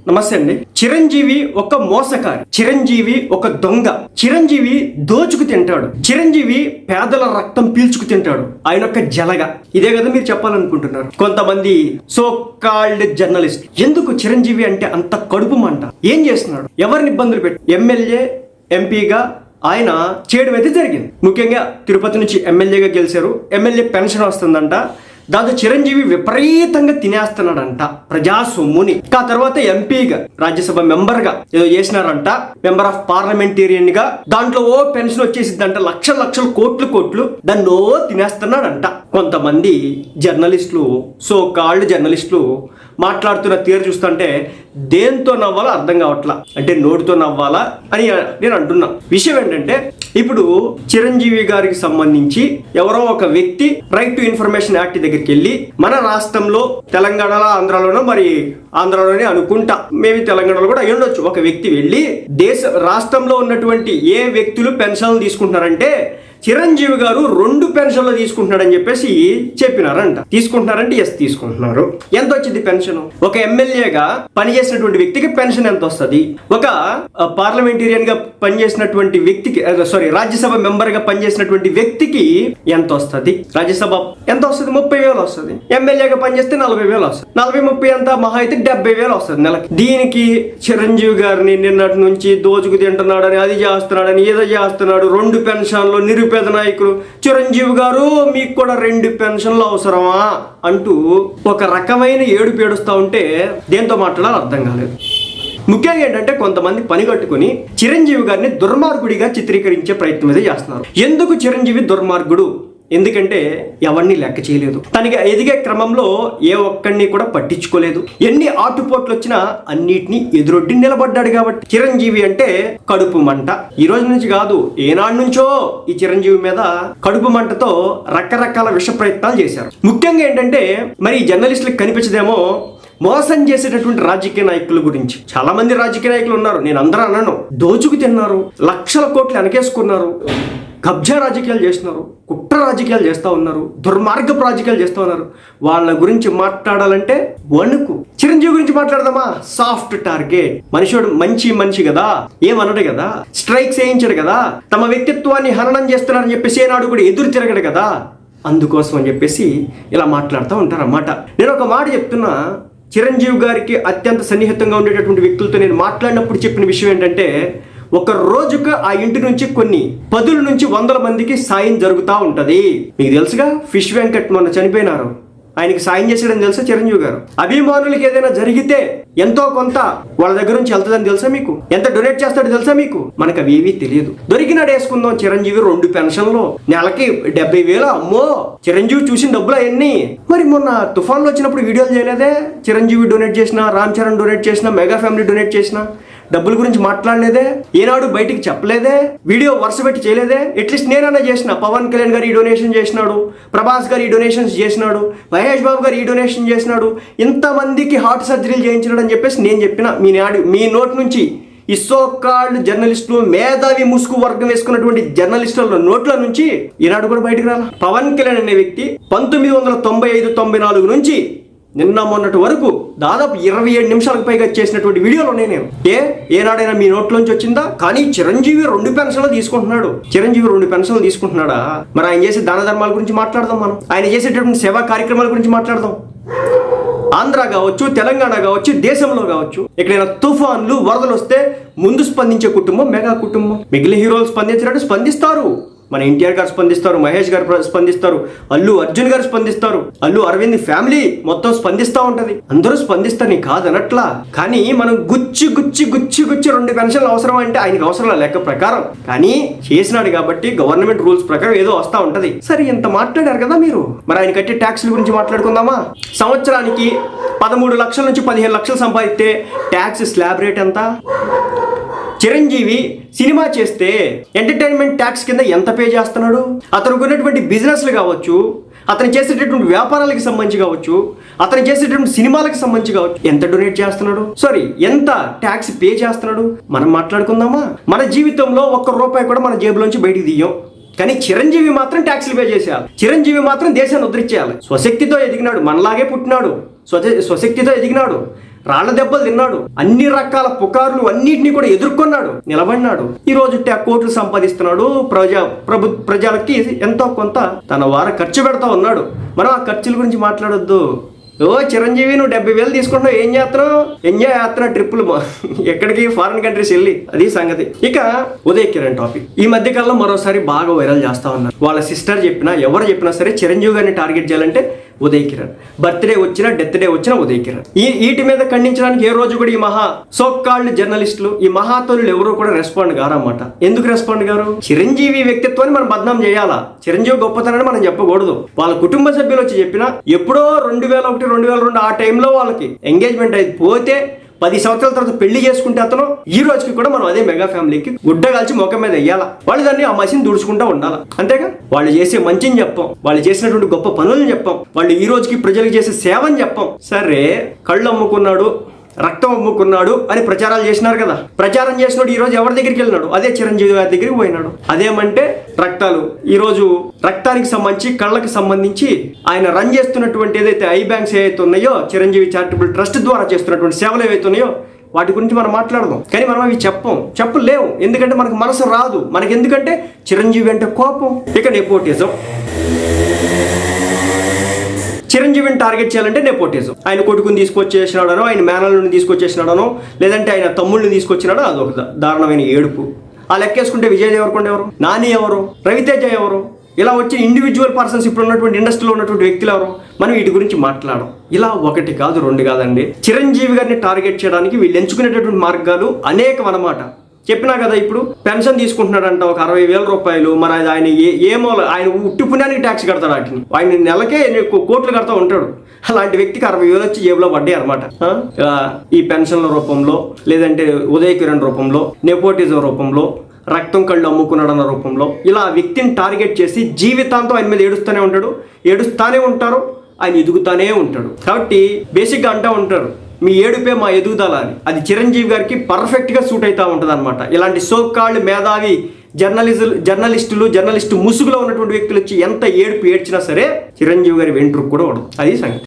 నమస్తే అండి. చిరంజీవి ఒక మోసకారి, చిరంజీవి ఒక దొంగ, చిరంజీవి దోచుకు తింటాడు, చిరంజీవి పేదల రక్తం పీల్చుకు తింటాడు, ఆయన ఒక జలగ. ఇదే కదా మీరు చెప్పాలనుకుంటున్నారు కొంతమంది సో కాల్డ్ జర్నలిస్ట్. ఎందుకు చిరంజీవి అంటే అంత కడుపు మంట? ఏం చేస్తున్నాడు? ఎవరిని ఇబ్బందులు పెట్టి? ఎమ్మెల్యే ఎంపీగా ఆయన చేయడం అయితే జరిగింది. ముఖ్యంగా తిరుపతి నుంచి ఎమ్మెల్యేగా గెలిచారు. ఎమ్మెల్యే పెన్షన్ వస్తుందంట. దాంతో చిరంజీవి విపరీతంగా తినేస్తున్నాడంట ప్రజా సొమ్ముని. ఆ తర్వాత ఎంపీగా, రాజ్యసభ మెంబర్గా ఏదో చేసినారంట, మెంబర్ ఆఫ్ పార్లమెంటేరియన్ గా. దాంట్లో ఓ పెన్షన్ వచ్చేసిద్దంట, లక్షల లక్షలు కోట్లు దాన్ని తినేస్తున్నాడంట. కొంతమంది జర్నలిస్టులు, సో కాల్డ్ జర్నలిస్టులు మాట్లాడుతున్న తీరు చూస్తుంటే దేంతో నవ్వాలో అర్థం కావట్లా. అంటే నోటితో నవ్వాలా అని నేను అంటున్నా. విషయం ఏంటంటే, ఇప్పుడు చిరంజీవి గారికి సంబంధించి ఎవరో ఒక వ్యక్తి రైట్ టు ఇన్ఫర్మేషన్ యాక్ట్ దగ్గరికి వెళ్ళి, మన రాష్ట్రంలో తెలంగాణలో, ఆంధ్రాలోనో, మరి ఆంధ్రాలోనే అనుకుంటా, మేబీ తెలంగాణలో కూడా అయ్యుండొచ్చు, ఒక వ్యక్తి వెళ్ళి రాష్ట్రంలో ఉన్నటువంటి ఏ వ్యక్తులు పెన్షన్లు తీసుకుంటున్నారంటే చిరంజీవి గారు 2 పెన్షన్లు తీసుకుంటున్నాడని చెప్పేసి చెప్పినారంట. తీసుకుంటున్నారంటే ఎస్ తీసుకుంటున్నారు. ఎంత వచ్చింది పెన్షన్? ఒక ఎమ్మెల్యేగా పనిచేసినటువంటి వ్యక్తికి పెన్షన్ ఎంత వస్తుంది? ఒక పార్లమెంటేరియన్ గా పనిచేసినటువంటి వ్యక్తికి, రాజ్యసభ మెంబర్ గా పనిచేసినటువంటి వ్యక్తికి ఎంత వస్తుంది? రాజ్యసభ ఎంత వస్తుంది? 30,000 వస్తుంది. ఎమ్మెల్యేగా పనిచేస్తే 40,000 వస్తుంది. 40-30 అంతా మహా అయితే 70,000 వస్తుంది నెలకి. దీనికి చిరంజీవి గారిని నిన్నటి నుంచి దోచుకు తింటున్నాడని, అది చేస్తున్నాడని, ఏదో చేస్తున్నాడు, 2 పెన్షన్లు, నిరుపేద నాయకులు, చిరంజీవి గారు మీకు కూడా 2 పెన్షన్లు అవసరమా అంటూ ఒక రకమైన ఏడుపు ఏడుస్తూ ఉంటే దేంతో మాట్లాడాలో అర్థం కాలేదు. ముఖ్యంగా ఏంటంటే, కొంతమంది పని కట్టుకుని చిరంజీవి గారిని దుర్మార్గుడిగా చిత్రీకరించే ప్రయత్నం అయితే చేస్తున్నారు. ఎందుకు చిరంజీవి దుర్మార్గుడు? ఎందుకంటే ఎవరిని లెక్క చేయలేదు. తనకి ఎదిగే క్రమంలో ఏ ఒక్కడిని కూడా పట్టించుకోలేదు. ఎన్ని ఆటుపోట్లు వచ్చినా అన్నిటినీ ఎదురొడ్డి నిలబడ్డాడు కాబట్టి. చిరంజీవి అంటే కడుపు మంట. ఈ రోజు నుంచి కాదు, ఏనాడు నుంచో ఈ చిరంజీవి మీద కడుపు మంటతో రకరకాల విష ప్రయత్నాలు చేశారు. ముఖ్యంగా ఏంటంటే, మరి జర్నలిస్టులకు కనిపించదేమో మోసం చేసేటటువంటి రాజకీయ నాయకుల గురించి. చాలా మంది రాజకీయ నాయకులు ఉన్నారు, నేను అందరూ అన్నాను. దోచుకు తిన్నారు, లక్షల కోట్లు వెనకేసుకున్నారు, కబ్జా రాజకీయాలు చేస్తున్నారు, కుట్ర రాజకీయాలు చేస్తూ ఉన్నారు, దుర్మార్గపు రాజకీయాలు చేస్తూ ఉన్నారు. వాళ్ళ గురించి మాట్లాడాలంటే వణుకు. చిరంజీవి గురించి మాట్లాడదామా? Soft target. మనిషి కదా, ఏమనడు కదా, స్ట్రైక్స్ వేయించడు కదా, తమ వ్యక్తిత్వాన్ని హననం చేస్తున్నారని చెప్పేసి ఏనాడు కూడా ఎదురు తిరగడు కదా. అందుకోసం అని చెప్పేసి ఇలా మాట్లాడుతూ ఉంటారన్నమాట. నేను ఒక మాట చెప్తున్నా, చిరంజీవి గారికి అత్యంత సన్నిహితంగా ఉండేటటువంటి వ్యక్తులతో నేను మాట్లాడినప్పుడు చెప్పిన విషయం ఏంటంటే, ఒక రోజుకు ఆ ఇంటి నుంచి కొన్ని 10 నుంచి 100 మందికి సాయం జరుగుతూ ఉంటుంది. మీకు తెలుసుగా, ఫిష్ వెంకట్ మొన్న చనిపోయినారు, ఆయనకి సాయం చేసాడని తెలుసా చిరంజీవి గారు? అభిమానులకి ఏదైనా జరిగితే ఎంతో కొంత వాళ్ళ దగ్గర నుంచి వెళ్తుందని తెలుసా మీకు? ఎంత డొనేట్ చేస్తాడో తెలుసా మీకు? మనకు అవి ఏవీ తెలియదు. దొరికినాడు వేసుకుందాం. చిరంజీవి 2 పెన్షన్లు, నెలకి 70,000. అమ్మో, చిరంజీవి చూసిన డబ్బులు అవన్నీ. మరి మొన్న తుఫాన్లో వచ్చినప్పుడు వీడియోలు చేయలేదే? చిరంజీవి డొనేట్ చేసిన, రామ్ చరణ్ డొనేట్ చేసిన, మెగా ఫ్యామిలీ డొనేట్ చేసిన, డబ్బుల గురించి మాట్లాడలేదే? ఏనాడు బయటికి చెప్పలేదే? వీడియో వరుస పెట్టి చేయలేదే? అట్లీస్ట్ నేనన్నా చేసిన. పవన్ కళ్యాణ్ గారు ఈ డొనేషన్ చేసినాడు, ప్రభాస్ గారు ఈ డొనేషన్స్ చేసినాడు, మహేష్ బాబు గారు ఈ డొనేషన్ చేసినాడు, ఇంతమందికి హార్ట్ సర్జరీలు చేయించినాడు అని చెప్పేసి నేను చెప్పిన. మీ నోటి నుంచి ఈ సో కాల్డ్ జర్నలిస్టులు, మేధావి ముసుగు వర్గం వేసుకున్నటువంటి జర్నలిస్టుల నోట్ల నుంచి ఈనాడు కూడా బయటకు రాలా. పవన్ కళ్యాణ్ అనే వ్యక్తి 1995-94 నుంచి నిన్న మొన్నటి వరకు దాదాపు 27 నిమిషాలకు పైగా చేసినటువంటి వీడియోలు ఉన్నాయి. నేను ఏనాడైనా మీ నోట్లోంచి వచ్చిందా? కానీ చిరంజీవి 2 పెన్షన్లు తీసుకుంటున్నాడు. చిరంజీవి 2 పెన్షన్లు తీసుకుంటున్నాడా? మరి ఆయన చేసే దాన ధర్మాల గురించి మాట్లాడదాం. మనం ఆయన చేసేటటువంటి సేవా కార్యక్రమాల గురించి మాట్లాడదాం. ఆంధ్ర కావచ్చు, తెలంగాణ కావచ్చు, దేశంలో కావచ్చు, ఎక్కడైనా తుఫాన్లు, వరదలు వస్తే ముందు స్పందించే కుటుంబం మెగా కుటుంబం. మిగిలిన హీరోలు స్పందించినట్టు స్పందిస్తారు. మన ఎన్టీఆర్ గారు స్పందిస్తారు, మహేష్ గారు స్పందిస్తారు, అల్లు అర్జున్ గారు స్పందిస్తారు, అల్లు అరవింద్ ఫ్యామిలీ మొత్తం స్పందిస్తూ ఉంటది. అందరూ స్పందిస్తారు, నీ కాదనట్లా. కానీ మనం గుచ్చి 2 పెన్షన్లు అవసరం అంటే ఆయనకి అవసరం లెక్క ప్రకారం. కానీ చేసినాడు కాబట్టి గవర్నమెంట్ రూల్స్ ప్రకారం ఏదో వస్తూ ఉంటది. సరే, ఇంత మాట్లాడారు కదా మీరు, మరి ఆయన కట్టే ట్యాక్స్ల గురించి మాట్లాడుకుందామా? సంవత్సరానికి 13 లక్షల నుంచి 15 లక్షలు సంపాదిస్తే ట్యాక్స్ స్లాబ్ రేట్ ఎంత? చిరంజీవి సినిమా చేస్తే ఎంటర్టైన్మెంట్ ట్యాక్స్ కింద ఎంత పే చేస్తున్నాడు? అతనికి ఉన్నటువంటి బిజినెస్లు కావచ్చు, అతను చేసేటటువంటి వ్యాపారాలకు సంబంధించి కావచ్చు, అతను చేసేటటువంటి సినిమాలకు సంబంధించి కావచ్చు, ఎంత డొనేట్ చేస్తున్నాడు? ఎంత ట్యాక్స్ పే చేస్తున్నాడు? మనం మాట్లాడుకుందామా? మన జీవితంలో 1 రూపాయి కూడా మన జేబులోంచి బయటికి తీయం. కానీ చిరంజీవి మాత్రం ట్యాక్స్లు పే చేసేయాలి. చిరంజీవి మాత్రం దేశాన్ని ఉద్ధరించేయాలి. స్వశక్తితో ఎదిగినాడు, మనలాగే పుట్టినాడు, స్వశక్తితో ఎదిగినాడు. రాళ్ల దెబ్బలు తిన్నాడు, అన్ని రకాల పుకార్లు అన్నిటినీ కూడా ఎదుర్కొన్నాడు, నిలబడినాడు. ఈ రోజు కోట్లు సంపాదిస్తున్నాడు, ప్రజలకి ఎంతో కొంత తన వార ఖర్చు పెడతా ఉన్నాడు. మనం ఆ ఖర్చుల గురించి మాట్లాడొద్దు. ఓ చిరంజీవి, నువ్వు 70,000 తీసుకుంటావు, ఏం చేస్తున్నావు? ఎంజాయ్ చేస్తున్నా ట్రిప్పులు ఎక్కడికి, ఫారిన్ కంట్రీస్ వెళ్ళి. అది సంగతి. ఇక ఉదయ్ కిరణ్ టాపిక్ ఈ మధ్య కాలంలో మరోసారి బాగా వైరల్ చేస్తా ఉన్నారు. వాళ్ళ సిస్టర్ చెప్పినా ఎవరు చెప్పినా సరే చిరంజీవి గారిని టార్గెట్ చేయాలంటే ఉదయ్ కిరణ్. బర్త్డే వచ్చినా డెత్ డే వచ్చినా ఉదయ్ కిరణ్. వీటి మీద ఖండించడానికి ఏ రోజు కూడా ఈ మహా సోకాల్డ్ జర్నలిస్టులు, ఈ మహాతోలు ఎవరు కూడా రెస్పాండ్ గారన్నమాట. ఎందుకు రెస్పాండ్ గారు? చిరంజీవి వ్యక్తిత్వాన్ని మనం బద్నాం చేయాలా, చిరంజీవి గొప్పతనాన్ని మనం చెప్పకూడదు. వాళ్ళ కుటుంబ సభ్యులు వచ్చి చెప్పినా ఎప్పుడో 2001, 2002 ఆ టైంలో వాళ్ళకి ఎంగేజ్మెంట్ అయితే పోతే 10 సంవత్సరాల తర్వాత పెళ్లి చేసుకుంటే అతను ఈ రోజుకి కూడా మనం అదే మెగా ఫ్యామిలీకి గుడ్డ కాల్చి మొఖం మీద వెయ్యాలా. వాళ్ళు దాన్ని ఆ మసిని దుడుచుకుంటా ఉండాలా. అంతేగా వాళ్ళు చేసే మంచిని చెప్పాం, వాళ్ళు చేసినటువంటి గొప్ప పనులను చెప్పాం, వాళ్ళు ఈ రోజుకి ప్రజలకు చేసే సేవని చెప్పాం. సరే, కళ్ళు అమ్ముకున్నాడు, రక్తం అమ్ముకున్నాడు అని ప్రచారాలు చేసినారు కదా. ప్రచారం చేసినాడు ఈ రోజు ఎవరి దగ్గరికి వెళ్ళినాడు? అదే చిరంజీవి గారి దగ్గరికి పోయినాడు. అదేమంటే రక్తాలు. ఈ రోజు రక్తానికి సంబంధించి, కళ్ళకి సంబంధించి ఆయన రన్ చేస్తున్నటువంటి ఏదైతే ఐ బ్యాంక్స్ ఏవైతే ఉన్నాయో, చిరంజీవి చారిటబుల్ ట్రస్ట్ ద్వారా చేస్తున్నటువంటి సేవలు ఏవైతే ఉన్నాయో వాటి గురించి మనం మాట్లాడదాం. కానీ మనం అవి చెప్పలేము. ఎందుకంటే మనకు మనసు రాదు. మనకి ఎందుకంటే చిరంజీవి అంటే కోపం. ఇక నెపోటిజం. చిరంజీవిని టార్గెట్ చేయాలంటే నెపోటిజం. ఆయన కొడుకుని తీసుకొచ్చేసినాడనో, ఆయన మేనల్ని తీసుకొచ్చేసినాడనో, లేదంటే ఆయన తమ్ముళ్ళని తీసుకొచ్చినాడో అదొక దారుణమైన ఏడుపు. ఆ లెక్కేసుకుంటే విజయ్ దేవరకొండ ఎవరు, నాని ఎవరు, రవితేజ ఎవరు, ఇలా వచ్చిన ఇండివిజువల్ పర్సన్స్, ఇప్పుడు ఉన్నటువంటి ఇండస్ట్రీలో ఉన్నటువంటి వ్యక్తులు ఎవరు, మనం వీటి గురించి మాట్లాడడం. ఇలా 1 కాదు 2 కాదండి. చిరంజీవి గారిని టార్గెట్ చేయడానికి వీళ్ళు ఎంచుకునేటటువంటి మార్గాలు అనేకం అన్నమాట. చెప్పినా కదా, ఇప్పుడు పెన్షన్ తీసుకుంటున్నాడంట ఒక 60,000 రూపాయలు. మరి ఆయన ఏమో, ఆయన ఉట్టి పుణ్యానికి ట్యాక్స్ కడతాడు. వాటిని ఆయన నెలకే కోట్లు కడతా ఉంటాడు. అలాంటి వ్యక్తికి 60,000 వచ్చి జేబులో పడ్డాయి అనమాట. ఈ పెన్షన్ల రూపంలో, లేదంటే ఉదయ్ కిరణ్ రూపంలో, నెపోటిజం రూపంలో, రక్తం కళ్ళు అమ్ముకున్నాడన్న రూపంలో, ఇలా వ్యక్తిని టార్గెట్ చేసి జీవితాంతం ఆయన మీద ఏడుస్తానే ఉంటారు. ఆయన ఎదుగుతానే ఉంటాడు. కాబట్టి బేసిక్గా అంటూ ఉంటారు, మీ ఏడుపే మా ఎదుగుదల అని. అది చిరంజీవి గారికి పర్ఫెక్ట్గా సూట్ అవుతూ ఉంటుంది అనమాట. ఇలాంటి సోకాళ్ళు మేధావి జర్నలిస్టు ముసుగులో ఉన్నటువంటి వ్యక్తులు వచ్చి ఎంత ఏడుపు ఏడ్చినా సరే చిరంజీవి గారి వెంట్రుకు కూడా ఉండదు. అది సంగతి.